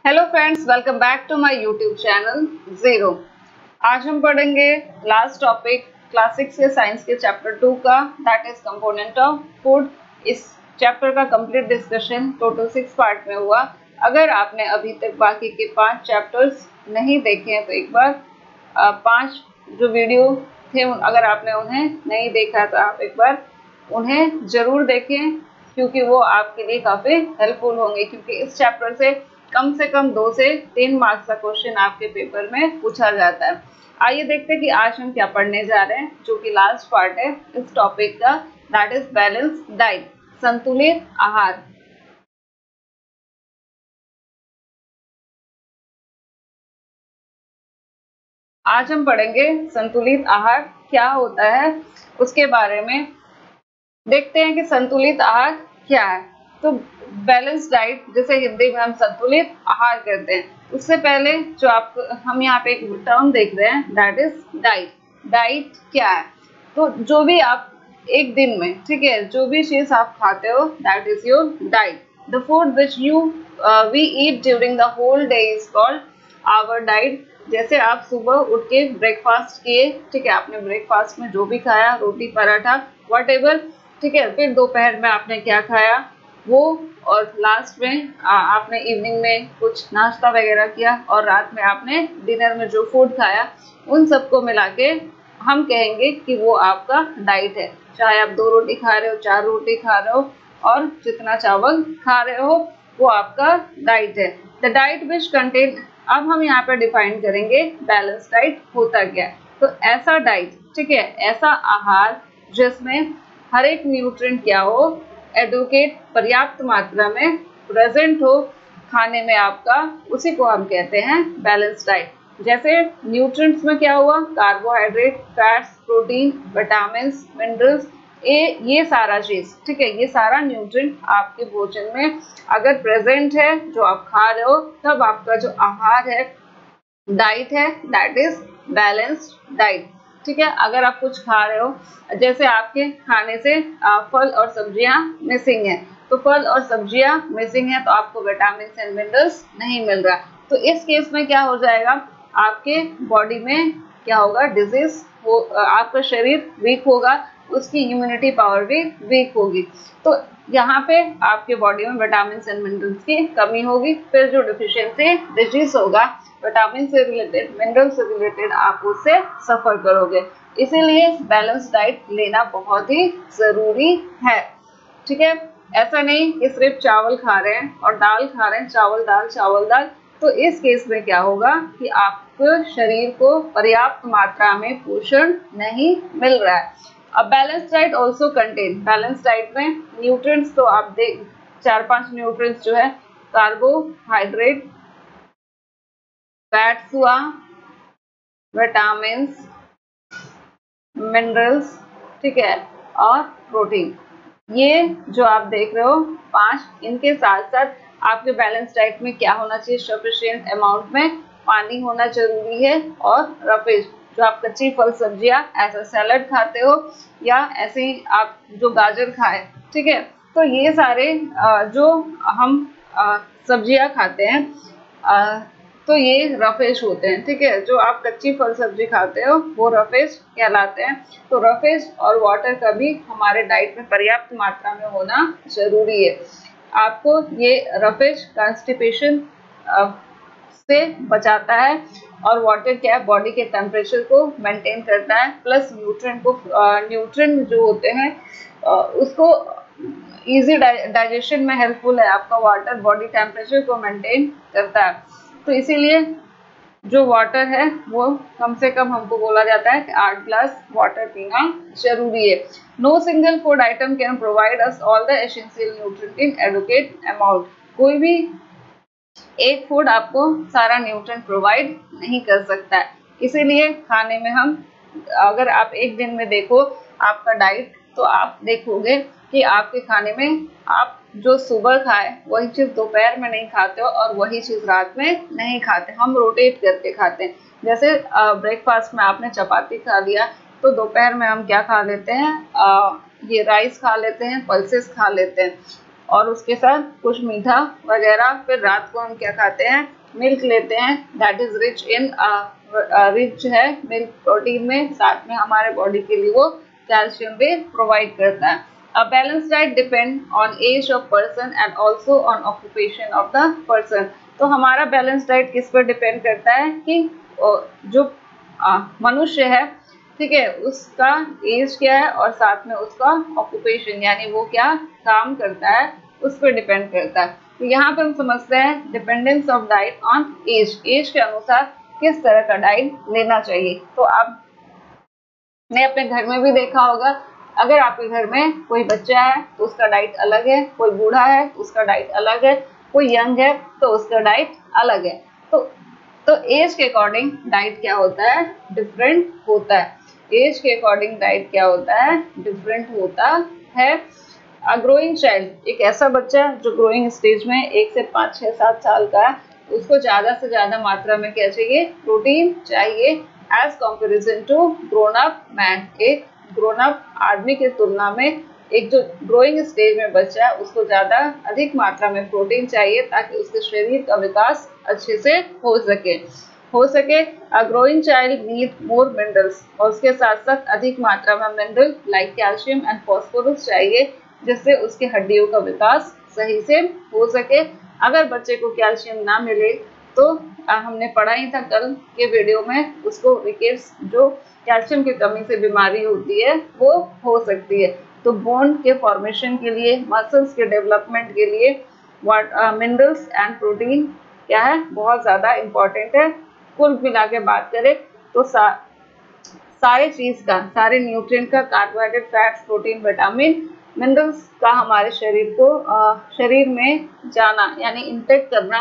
Hello friends, welcome back to my YouTube channel zero. आज हम पढ़ेंगे लास्ट टॉपिक क्लास 6 के साइंस के चैप्टर 2 का, that is component of food. इस चैप्टर का कंप्लीट डिस्कशन टोटल 6 पार्ट में हुआ। अगर आपने अभी तक बाकी के 5 चैप्टर्स नहीं देखे हैं तो एक बार 5 जो वीडियो थे अगर आपने उन्हें नहीं देखा तो आप एक बार उन्हें जरूर देखें, क्योंकि वो आपके लिए काफी हेल्पफुल होंगे। क्योंकि इस चैप्टर से कम 2 से 3 मार्क्स का क्वेश्चन आपके पेपर में पूछा जाता है। आइए देखते हैं कि आज हम क्या पढ़ने जा रहे हैं, जो कि लास्ट पार्ट है इस टॉपिक का, दैट इज बैलेंस डाइट, संतुलित आहार। आज हम पढ़ेंगे संतुलित आहार क्या होता है, उसके बारे में देखते हैं कि संतुलित आहार क्या है। तो बैलेंस डाइट, जैसे हिंदी में हम संतुलित आहार कहते हैं, उससे पहले जो हम यहाँ पे एक टर्म देख रहे हैं, दैट इज डाइट। डाइट क्या है? तो जो भी आप एक दिन में, ठीक है, जो भी चीज आप खाते हो, that is your diet. The food which we eat during the whole day is called our diet. जैसे आप सुबह उठ के ब्रेकफास्ट किए, ठीक है, आपने ब्रेकफास्ट में जो भी खाया, रोटी पराठा वट एवर, ठीक है, फिर दोपहर में आपने क्या खाया वो, और लास्ट में आपने इवनिंग में कुछ नाश्ता वगैरह किया, और रात में आपने डिनर में जो फूड खाया, उन सबको मिला के हम कहेंगे कि वो आपका डाइट है। चाहे आप 2 रोटी खा रहे हो, 4 रोटी खा रहे हो, और जितना चावल खा रहे हो, वो आपका डाइट है। द डाइट विच कंटेन, अब हम यहाँ पे डिफाइन करेंगे बैलेंस डाइट होता क्या है। तो ऐसा डाइट, ठीक है, ऐसा आहार जिसमें हर एक न्यूट्रिएंट क्या हो, एडुकेट, पर्याप्त मात्रा में प्रेजेंट हो खाने में आपका, उसी को हम कहते हैं बैलेंस डाइट। जैसे न्यूट्रिएंट्स में क्या हुआ, carbohydrate, fats, protein, vitamin, minerals, ये सारा चीज, ठीक है, ये सारा न्यूट्रिएंट आपके भोजन में अगर प्रेजेंट है, जो आप खा रहे हो, तब आपका जो आहार है, डाइट है, दैट इज बैलेंस्ड डाइट। ठीक है, अगर आप कुछ खा रहे हो, जैसे आपके खाने से फल और सब्जियां मिसिंग है, तो फल और सब्जियां मिसिंग है तो आपको विटामिन एंड मिनरल्स नहीं मिल रहा, तो इस केस में क्या हो जाएगा, आपके बॉडी में क्या होगा, डिजीज हो, आपका शरीर वीक होगा, उसकी इम्यूनिटी पावर भी वीक होगी। तो यहाँ पे आपके बॉडी में विटामिन एंड मिनरल्स की कमी होगी, फिर जो डिफिशियंसी डिजीज होगा, विटामिन से रिलेटेड, मिनरल से रिलेटेड, आप उससे सफर करोगे। इसीलिए बैलेंस डाइट लेना बहुत ही जरूरी है। ठीक है, ऐसा नहीं कि सिर्फ चावल खा रहे हैं और दाल खा रहे हैं, चावल दाल, तो इस केस में क्या होगा कि आपके शरीर को पर्याप्त मात्रा में पोषण नहीं मिल रहा है। अब balance diet also contain, balance diet में न्यूट्रिएंट्स तो आप देख 4-5 न्यूट्रिएंट्स जो है, कार्बोहाइड्रेट, फैट्स हुआ, विटामिन, मिनरल्स, ठीक है, और प्रोटीन, ये जो आप देख रहे हो 5, इनके साथ साथ आपके बैलेंस डाइट में क्या होना चाहिए, सफिशिएंट अमाउंट में पानी होना जरूरी है, और रफेज, जो आप कच्ची फल सब्जियां ऐसा सैलड खाते हो, या ऐसे ही आप जो गाजर खाए, ठीक है, तो ये सारे जो हम सब्जियां खाते हैं, तो ये रफेज होते हैं। ठीक है, जो आप कच्ची फल सब्जी खाते हो वो रफेज कहलाते हैं। तो रफेज और वाटर का भी हमारे डाइट में पर्याप्त मात्रा में होना जरूरी है। आपको ये रफेज कॉन्स्टिपेशन से बचाता है, और वाटर क्या है, बॉडी के टेम्परेचर को मेंटेन करता है, प्लस न्यूट्रिएंट जो होते हैं उसको इजी डाइजेशन में हेल्पफुल है। आपका वाटर बॉडी टेम्परेचर को मेंटेन करता है, तो इसीलिए जो वाटर है वो कम से कम हमको बोला जाता है कि 8 ग्लास वाटर पीना जरूरी है। No single food item can provide us all the essential nutrient in adequate amount. कोई भी एक फूड आपको सारा न्यूट्रिएंट प्रोवाइड नहीं कर सकता है। इसीलिए खाने में हम, अगर आप एक दिन में देखो आपका डाइट, तो आप देखोगे कि आपके खाने में आप जो सुबह खाए वही चीज दोपहर में नहीं खाते हो, और वही चीज रात में नहीं खाते, हम रोटेट करके खाते हैं। जैसे ब्रेकफास्ट में आपने चपाती खा लिया, तो दोपहर में हम क्या खा लेते हैं, ये राइस खा लेते हैं, पल्सेस खा लेते हैं। और उसके साथ कुछ मीठा वगैरह। फिर रात को हम क्या खाते हैं, मिल्क लेते हैं, that is rich in rich है मिल्क प्रोटीन में, साथ में हमारे बॉडी के लिए वो कैल्शियम भी प्रोवाइड करता है। A balanced diet depend on age of person and also on occupation of the person। तो हमारा बैलेंस डाइट किस पर डिपेंड करता है कि जो मनुष्य है, ठीक है, उसका एज क्या है और साथ में उसका ऑक्यूपेशन यानी वो क्या काम करता है उस पर डिपेंड करता है। तो यहाँ पे हम समझते हैं dependence of diet on age, age के अनुसार किस तरह का डाइट लेना चाहिए। तो आपने अपने घर में भी देखा होगा, अगर आपके घर में कोई बच्चा है तो उसका डाइट अलग है, कोई बूढ़ा है तो उसका डाइट अलग है, कोई यंग है तो उसका डाइट अलग है। तो एज के अकॉर्डिंग डाइट क्या होता है, डिफरेंट होता है। एज के अकॉर्डिंग डाइट क्या होता है, डिफरेंट होता है। ग्रोइंग चाइल्ड, एक ऐसा बच्चा जो ग्रोइंग स्टेज में 1 से 5, 6, 7 साल का है, उसको ज्यादा से ज्यादा मात्रा में क्या चाहिए, प्रोटीन चाहिए as comparison to grown up man. एक ग्रोन अप आदमी की तुलना में एक जो ग्रोइंग स्टेज में बच्चा है उसको ज्यादा अधिक मात्रा में प्रोटीन चाहिए ताकि उसके शरीर का विकास अच्छे से हो सके। Growing child need more minerals, और उसके साथ साथ अधिक मात्रा में mineral like calcium and phosphorus चाहिए जिससे उसकी हड्डियों का विकास सही से हो सके। अगर बच्चे को कैल्शियम ना मिले तो हमने पढ़ा ही था कल के वीडियो में, उसको रिकेट्स जो कैल्शियम की कमी से बीमारी होती है वो हो सकती है। तो बोन के फॉर्मेशन के लिए, मसल्स के डेवलपमेंट के लिए मिनरल्स एंड प्रोटीन क्या है, बहुत ज़्यादा इम्पोर्टेंट है। कुल मिला के बात करें तो सारे न्यूट्रिएंट का, carbohydrate, fats, protein, vitamin, minerals का हमारे शरीर में जाना यानी इंटेक करना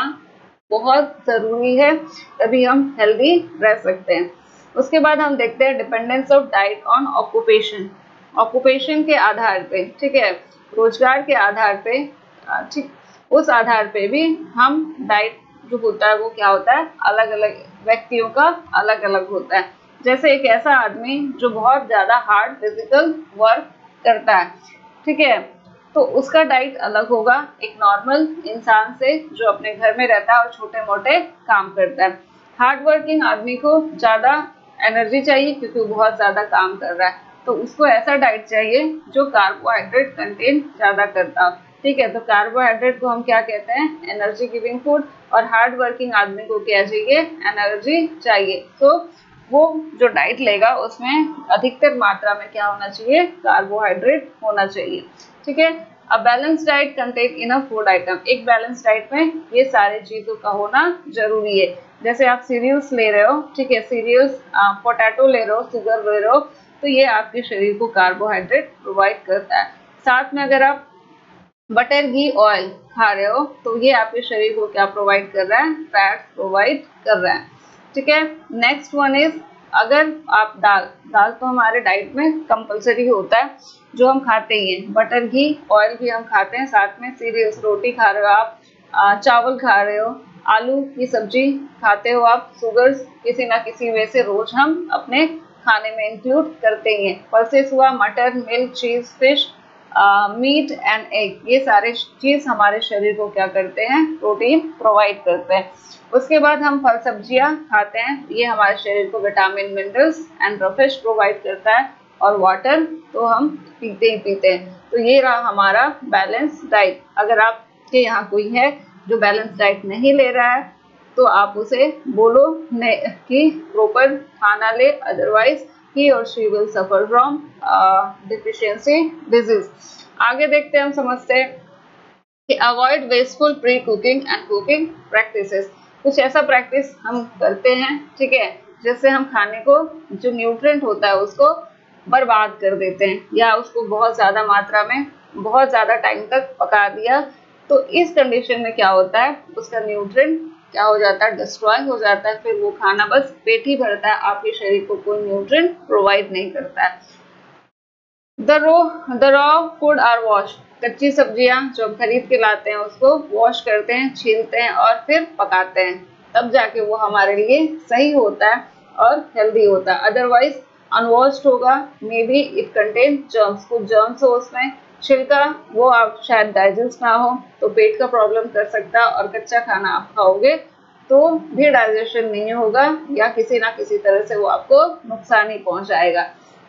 बहुत ज़रूरी है, तभी हम हेल्दी रह सकते हैं। उसके बाद हम देखते हैं dependence of diet on occupation. Occupation के आधार पे, ठीक है, रोजगार के आधार पे, ठीक, उस आधार पे भी हम डाइट जो होता है वो क्या होता है, अलग अलग व्यक्तियों का अलग अलग होता है। जैसे एक ऐसा आदमी जो बहुत ज़्यादा हार्ड फिजिकल वर्क करता है, ठीक है, तो उसका डाइट अलग होगा एक नॉर्मल इंसान से जो अपने घर में रहता है और छोटे मोटे काम करता है। हार्ड वर्किंग आदमी को ज़्यादा एनर्जी चाहिए क्योंकि वो बहुत ज़्यादा काम कर रहा है, तो उसको ऐसा डाइट चाहिए जो कार्बोहाइड्रेट कंटेन ज़्यादा करता हो, ठीक है। तो कार्बोहाइड्रेट को हम क्या कहते हैं, एनर्जी गिविंग फूड, और हार्ड वर्किंग आदमी को क्या चाहिए, एनर्जी चाहिए। तो वो जो डाइट लेगा उसमें अधिकतर मात्रा में क्या होना चाहिए, कार्बोहाइड्रेट होना चाहिए, ठीक है। A balance diet contain enough food item, एक बैलेंस डाइट में ये सारे चीजों का होना जरूरी है। जैसे आप सीरियल्स ले रहे हो, ठीक है, सीरियल्स, पोटैटो ले रहे हो, शुगर ले रहे हो, तो ये आपके शरीर को कार्बोहाइड्रेट प्रोवाइड करता है। साथ में अगर आप बटर, घी, ऑयल खा रहे हो तो ये आपके शरीर को क्या प्रोवाइड कर रहा है, फैट्स प्रोवाइड कर रहा है, ठीक है। नेक्स्ट वन इज, अगर आप दाल तो हमारे डाइट में कंपलसरी होता है जो हम खाते ही हैं, बटर, घी, ऑयल भी हम खाते हैं, साथ में सीरियल्स, रोटी खा रहे हो आप, चावल खा रहे हो, आलू की सब्जी खाते हो आप, शुगर्स किसी ना किसी वे से रोज हम अपने खाने में इंक्लूड करते ही हैं। पल्सेस हुआ, मटर, मिल्क, चीज, फिश, मीट एंड एग, ये सारे चीज हमारे शरीर को क्या करते हैं, प्रोटीन प्रोवाइड करते हैं। उसके बाद हम फल सब्जियां खाते हैं, ये हमारे शरीर को vitamin, minerals and fish provide करता है, और वाटर तो हम पीते ही पीते हैं। तो ये रहा हमारा बैलेंस डाइट। अगर आपके यहाँ कोई है जो बैलेंस डाइट नहीं ले रहा है तो आप उसे बोलो कि प्रॉपर खाना ले, otherwise he or she will suffer from deficiency disease। आगे देखते हैं, हम समझते हैं कि avoid wasteful pre cooking and cooking practices. कुछ ऐसा प्रैक्टिस हम करते हैं, ठीक है, जिससे हम खाने को जो न्यूट्रिएंट होता है उसको बर्बाद कर देते हैं या उसको बहुत ज़्यादा मात्रा में बहुत ज़्यादा टाइम तक पका दिया, तो इस कंडीशन में क्या होता है, उसका न्यूट्रिएंट क्या हो जाता है, डिस्ट्रॉय हो जाता है, फिर वो खाना बस पेट ही भरता है, आपके शरीर को कोई न्यूट्रिएंट प्रोवाइड नहीं करता है। The raw food are wash, कच्ची सब्जियां जो हम खरीद के लाते हैं उसको वॉश करते हैं, छीलते हैं और फिर पकाते हैं, तब जाके वो हमारे लिए सही होता है और हेल्दी होता है। अदरवाइज अनवॉश्ड होगा, may be it contain germs, कुछ जर्म्स हो उसमें, छिलका वो आप शायद डाइजेस्ट ना हो तो पेट का प्रॉब्लम कर सकता है, और कच्चा खाना आप खाओगे तो भी डाइजेशन नहीं होगा या किसी ना किसी तरह से वो आपको नुकसान ही पहुंचाएगा।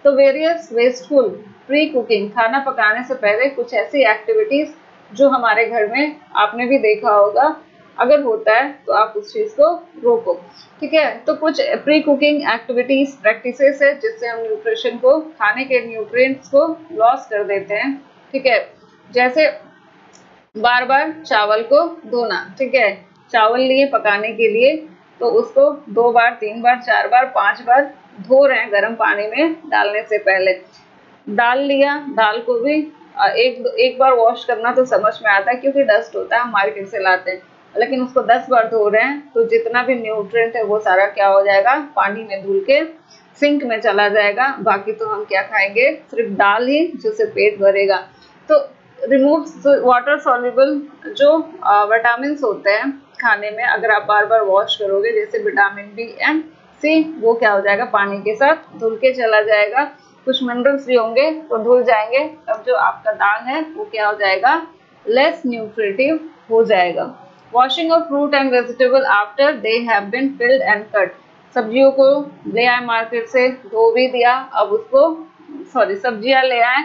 तो वेरियस वेस्टफुल प्री कुकिंग, खाना पकाने से पहले कुछ ऐसी एक्टिविटीज जो हमारे घर में आपने भी देखा होगा, अगर होता है तो आप उस चीज को रोको। ठीक है, तो कुछ प्री कुकिंग एक्टिविटीज प्रैक्टिसेस है जिससे हम न्यूट्रिशन को, खाने के न्यूट्रिएंट्स को लॉस कर देते हैं। ठीक है, जैसे बार बार चावल को धोना। ठीक है, चावल लिए पकाने के लिए तो उसको 2 बार 3 बार 4 बार 5 बार धो रहे हैं गर्म पानी में डालने से पहले। दाल लिया, दाल को भी एक बार वॉश करना तो समझ में आता है क्योंकि डस्ट होता है, हम मार्केट से लाते हैं, लेकिन उसको 10 बार धो रहे हैं तो जितना भी न्यूट्रिएंट है वो सारा क्या हो जाएगा, पानी में धुल के सिंक में चला जाएगा। बाकी तो हम क्या खाएंगे, सिर्फ दाल ही, जिससे पेट भरेगा। तो रिमूव वाटर सॉल्युबल जो विटामिन होते हैं खाने में, अगर आप बार बार वॉश करोगे, जैसे विटामिन बी एंड सी, वो क्या हो जाएगा, पानी के साथ धुल के चला जाएगा। कुछ मिनरल्स भी होंगे तो धुल जाएंगे, तब जो आपका दाल है वो क्या हो जाएगा, लेस न्यूट्रिटिव हो जाएगा। Washing of fruit and vegetable after they have been peeled and cut, सब्जियों को ले आए मार्केट से, धो भी दिया, अब उसको सब्जियां ले आए,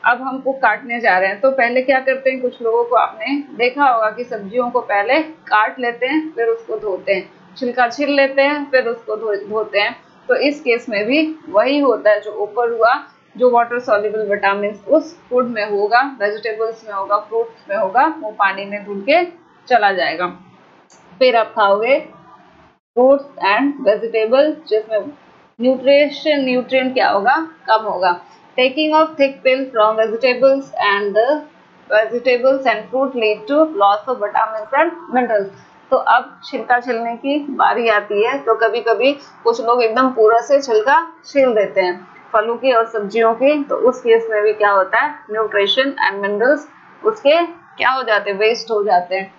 अब हमको काटने जा रहे हैं। तो पहले क्या करते हैं, कुछ लोगों को आपने देखा होगा कि सब्जियों को पहले काट लेते हैं फिर उसको धोते हैं, छिलका छील लेते हैं फिर उसको धोते हैं। तो इस केस में भी वही होता है, जो ऊपर हुआ, जो वाटर सॉल्युबल विटामिन उस फूड में होगा, वेजिटेबल्स में होगा, फ्रूट्स में होगा, वो पानी में धुल के चला जाएगा। फिर आप खाओगे फ्रूट्स एंड वेजिटेबल जिसमें न्यूट्रिएंट क्या होगा, कम होगा। Taking off thick peel from vegetables and fruit lead to loss of vitamin and minerals. तो अब छिलका छिलने की बारी आती है, तो कभी कभी कुछ लोग एकदम पूरा से छिलका छील देते हैं फलों की और सब्जियों की, तो उस केस में भी क्या होता है, न्यूट्रिशन एंड मिनरल्स उसके क्या हो जाते हैं, वेस्ट हो जाते हैं।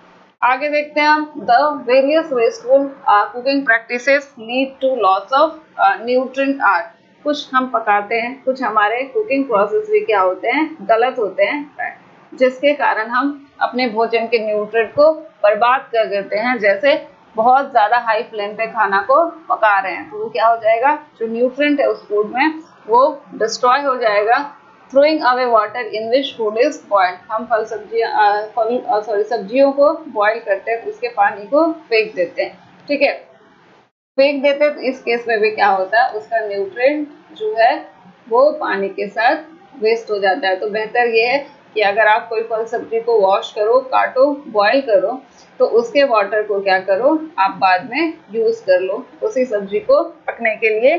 आगे देखते हैं हम, the various wasteful cooking practices lead to loss of nutrient are, कुछ हम पकाते हैं, कुछ हमारे कुकिंग प्रोसेस भी क्या होते हैं, गलत होते हैं, जिसके कारण हम अपने भोजन के न्यूट्रिएंट को बर्बाद कर देते हैं। जैसे बहुत ज्यादा हाई फ्लेम पे खाना को पका रहे हैं तो वो क्या हो जाएगा, जो न्यूट्रिएंट है उस फूड में वो डिस्ट्रॉय हो जाएगा। Throwing away water in which food is boiled, हम सब्जियों को बॉईल करते हैं तो उसके पानी को फेंक देते हैं। ठीक है, फेंक देते हैं तो इस केस में भी क्या होता है, उसका न्यूट्रिएंट जो है वो पानी के साथ वेस्ट हो जाता है। तो बेहतर ये है कि अगर आप कोई फल सब्जी को वॉश करो, काटो, बॉईल करो, तो उसके वाटर को क्या करो, आप बाद में यूज कर लो, उसी सब्जी को पकने के लिए।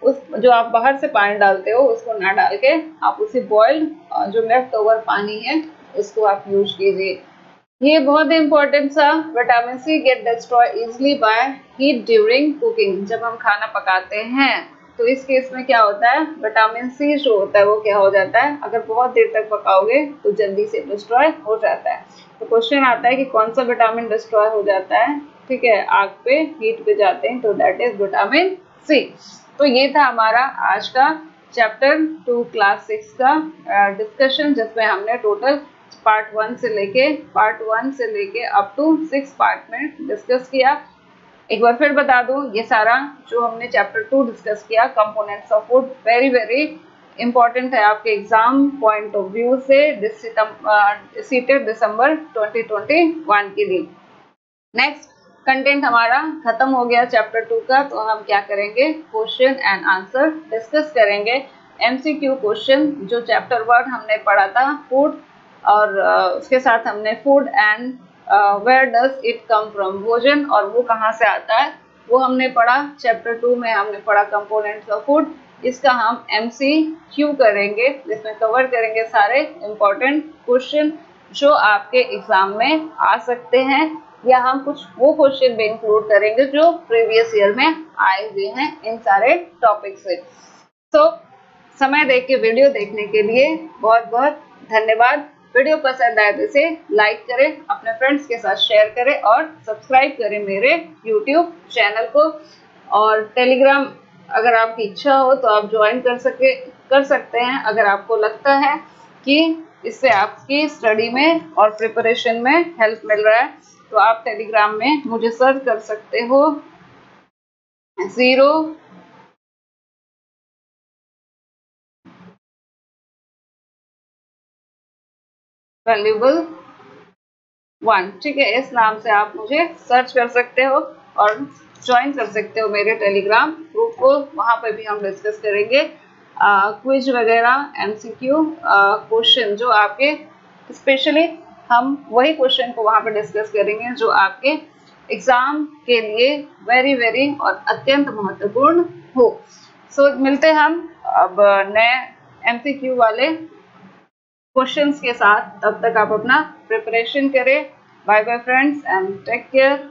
उस जो आप बाहर से पानी डालते हो उसको ना डाल के आप उसी बॉइल्ड जो लेफ्ट ओवर पानी है उसको आप यूज कीजिए। ये बहुत इंपॉर्टेंट सा, vitamin C get destroy easily by heat during cooking, जब हम खाना पकाते हैं तो इस केस में क्या होता है, विटामिन सी जो होता है वो क्या हो जाता है, अगर बहुत देर तक पकाओगे तो जल्दी से डिस्ट्रॉय हो जाता है। तो क्वेश्चन आता है कि कौन सा विटामिन डिस्ट्रॉय हो जाता है। ठीक है, आग पे, हीट पे जाते हैं, तो दैट इज विटामिन सी। तो ये था हमारा आज का चैप्टर 2 क्लास 6 का डिस्कशन, जिसमें हमने टोटल पार्ट 1 से लेके अप टू 6 पार्ट में डिस्कस किया। एक बार फिर बता दूं, ये सारा जो हमने चैप्टर 2 डिस्कस किया, components of food, very very important है आपके एग्जाम पॉइंट ऑफ व्यू से सीटेड दिसंबर 2021 के लिए। नेक्स्ट कंटेंट हमारा खत्म हो गया चैप्टर 2 का, तो हम क्या करेंगे, क्वेश्चन एंड आंसर डिस्कस करेंगे। एमसीक्यू क्वेश्चन जो चैप्टर 1 हमने पढ़ा था फूड, और उसके साथ हमने food and where does it come from, भोजन और वो कहाँ से आता है, वो हमने पढ़ा। चैप्टर 2 में हमने पढ़ा कंपोनेंट्स ऑफ फूड, इसका हम एमसीक्यू करेंगे, जिसमें कवर करेंगे सारे इंपॉर्टेंट क्वेश्चन जो आपके एग्जाम में आ सकते हैं, या हम कुछ वो क्वेश्चन भी इंक्लूड करेंगे जो प्रीवियस ईयर में आए हुए हैं इन सारे टॉपिक से। तो समय देख के वीडियो देखने के लिए बहुत बहुत धन्यवाद। वीडियो पसंद आए तो इसे लाइक करें, अपने फ्रेंड्स के साथ शेयर करें और सब्सक्राइब करें मेरे यूट्यूब चैनल को। और टेलीग्राम अगर आपकी इच्छा हो तो आप ज्वाइन कर सकते हैं, अगर आपको लगता है कि इससे आपकी स्टडी में और प्रिपरेशन में हेल्प मिल रहा है, तो आप टेलीग्राम में मुझे सर्च कर सकते हो 0 वैल्यूबल 1, ठीक है। इस नाम से आप मुझे सर्च कर सकते हो और ज्वाइन कर सकते हो मेरे टेलीग्राम ग्रुप को। वहां पर भी हम डिस्कस करेंगे क्विज वगैरह, एमसीक्यू क्वेश्चन जो आपके, स्पेशली हम वही क्वेश्चन को वहां पर डिस्कस करेंगे जो आपके एग्जाम के लिए वेरी वेरी और अत्यंत महत्वपूर्ण हो। सो मिलते हैं हम अब नए एमसीक्यू वाले क्वेश्चंस के साथ। तब तक आप अपना प्रिपरेशन करें। Bye bye friends and take care.